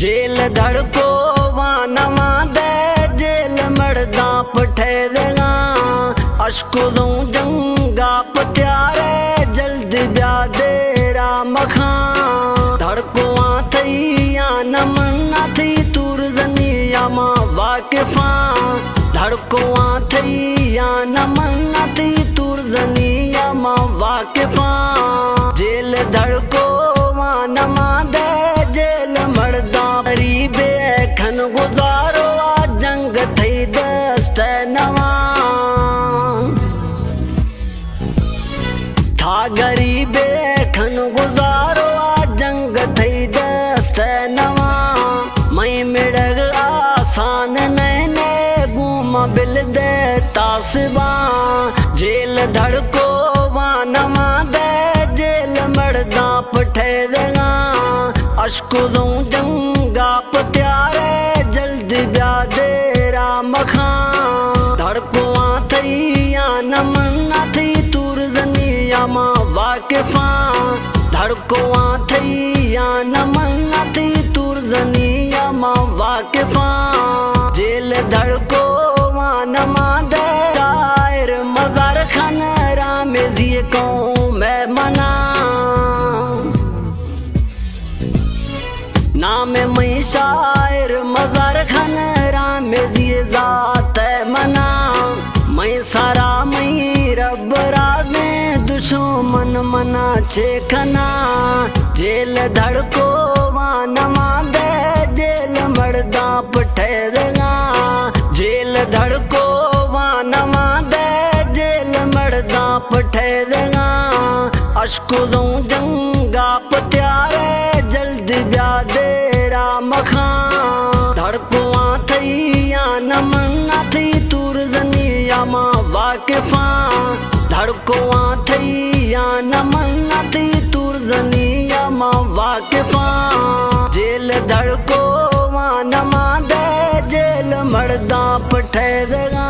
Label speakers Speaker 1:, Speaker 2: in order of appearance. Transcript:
Speaker 1: Jail धड़को वानमा दे jail मर्दा पठेगा अशकुलों जंगा पत्यारे जल्द ब्यादे राम खां धड़को थई या नमना थी तुर जनिया मां वाकिफा धड़को थई या नमना थी तुर जनिया मां वाकिफा जेल धड़को वानमा दे जेल मर्दा गरीबे खन गुजारो जंग थई दस्त नवा था गरीबे खन गुजारो जंग थई दस्त नवा मई मिड़ग आसान नैने गुम बिल दे तासिबा जेल धड़को वानमा दे जेल मर्दा पठेगा अशकुलों जंगा पत्यारे जल्द ब्यादे राम खां धड़को थई या नमना थी तुर जनिया मां वाकिफा धड़को थई या नमना थी तुर जनिया मां वाकिफा जेल धड़को वानमा दे शायर मजार खान रामेजी को मैं मना नाम मई शायर मजार खान रामेजी जात मना मई सारा मई रब रागे दुश्मन मना छे खना जेल धड़को वानमा दे जेल मर्दा पठेगा जेल धड़को वानमा दे जेल मर्दा पठेगा अशकुलों जंगा पत्यारे जल्द ब्यादे राम खां धड़को थई या नमना थी तुर जनिया मां वाकिफा धड़को थई या नमना थी तुर जनिया मां वाकिफा जेल धड़को वानमा दे जेल मर्दा पठेगा।